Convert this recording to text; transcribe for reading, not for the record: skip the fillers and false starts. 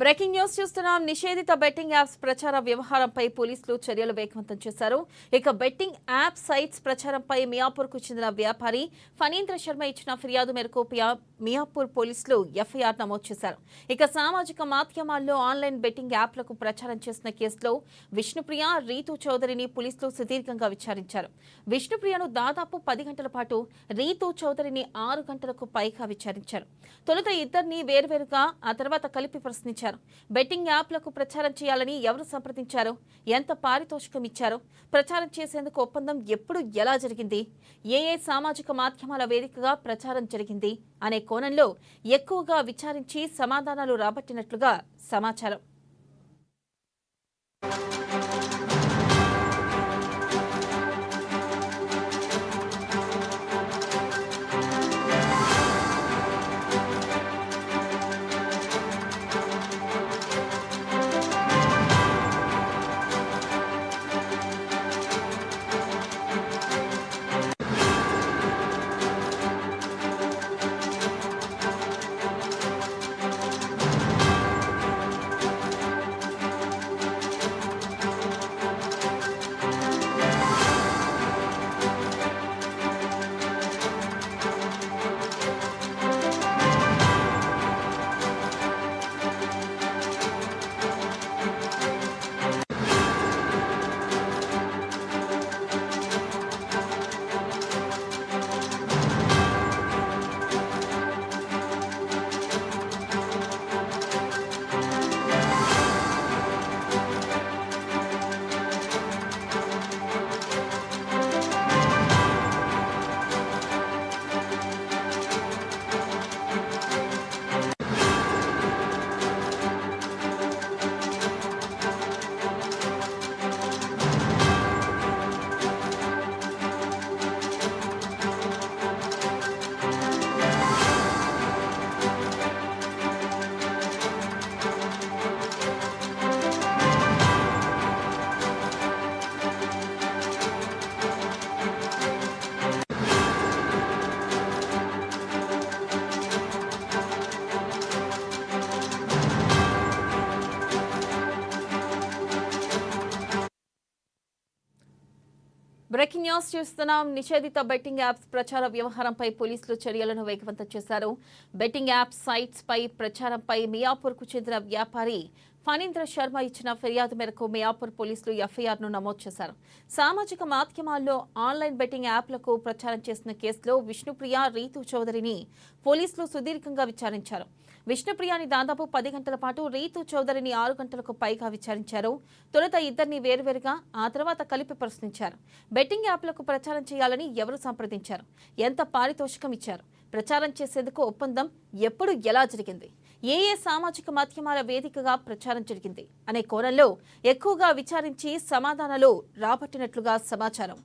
Breaking news చూస్తున్నాం. నిషేధిత betting apps ప్రచార వ్యవహారంపై పోలీసులు చర్యలు వేగవంతం చేశారు. ఇక బెట్టింగ్ యాప్ సైట్స్ ప్రచారంపై మియాపూర్కు చెందిన వ్యాపారి ఫణీంద్ర శర్మ ఇచ్చిన ఫిర్యాదు మేరకు మియాపూర్ పోలీసులు ఎఫ్ఐఆర్ నమోదు చేశారు. ఇక సామాజిక మాధ్యమాల్లో ఆన్లైన్ బెట్టింగ్ యాప్లకు ప్రచారం చేసిన కేసులో విష్ణుప్రియ, రీతు చౌదరిని పోలీసులు సుదీర్ఘంగా విచారించారు. విష్ణుప్రియను దాదాపు 10 గంటల పాటు, రీతు చౌదరిని 6 గంటలకు పైగా విచారించారు. తొలుత ఇద్దరిని వేర్వేరుగా, ఆ తర్వాత కలిపి ప్రశ్నించారు. బెట్టింగ్ యాప్లకు ప్రచారం చేయాలని ఎవరు సంప్రదించారు, ఎంత పారితోషికం ఇచ్చారు, ప్రచారం చేసేందుకు ఒప్పందం ఎప్పుడు, ఎలా జరిగింది, ఏ సామాజిక మాధ్యమాల వేదికగా ప్రచారం జరిగింది అనే కోణంలో ఎక్కువగా విచారించి సమాధానాలు రాబట్టినట్లుగా సమాచారం. బ్రేకింగ్ న్యూస్ చూస్తున్నాం. నిషేధిత బెట్టింగ్ యాప్స్ ప్రచార వ్యవహారంపై పోలీసులు చర్యలను వేగవంతం చేశారు. బెట్టింగ్ యాప్ సైట్స్ పై ప్రచారంపై మియాపూర్కు చెందిన వ్యాపారి ఫణీంద్ర శర్మ ఇచ్చిన ఫిర్యాదు మేరకు మియాపూర్ పోలీసులు ఎఫ్ఐఆర్ను నమోదు చేశారు. సామాజిక మాధ్యమాల్లో ఆన్లైన్ బెట్టింగ్ యాప్లకు ప్రచారం చేసిన కేసులో విష్ణుప్రియ, రీతు చౌదరిని పోలీసులు సుదీర్ఘంగా విచారించారు. విష్ణుప్రియని దాదాపు 10 గంటల పాటు, రీతు చౌదరిని 6 గంటలకు పైగా విచారించారు. తొలుత ఇద్దరిని వేర్వేరుగా, ఆ తర్వాత కలిపి ప్రశ్నించారు. బెట్టింగ్ యాప్లకు ప్రచారం చేయాలని ఎవరు సంప్రదించారు, ఎంత పారితోషికం ఇచ్చారు, ప్రచారం చేసేందుకు ఒప్పందం ఎప్పుడు, ఎలా జరిగింది, ఏ సామాజిక మాధ్యమాల వేదికగా ప్రచారం జరిగింది అనే కోణంలో ఎక్కువగా విచారించి సమాధానాలు రాబట్టినట్లుగా సమాచారం.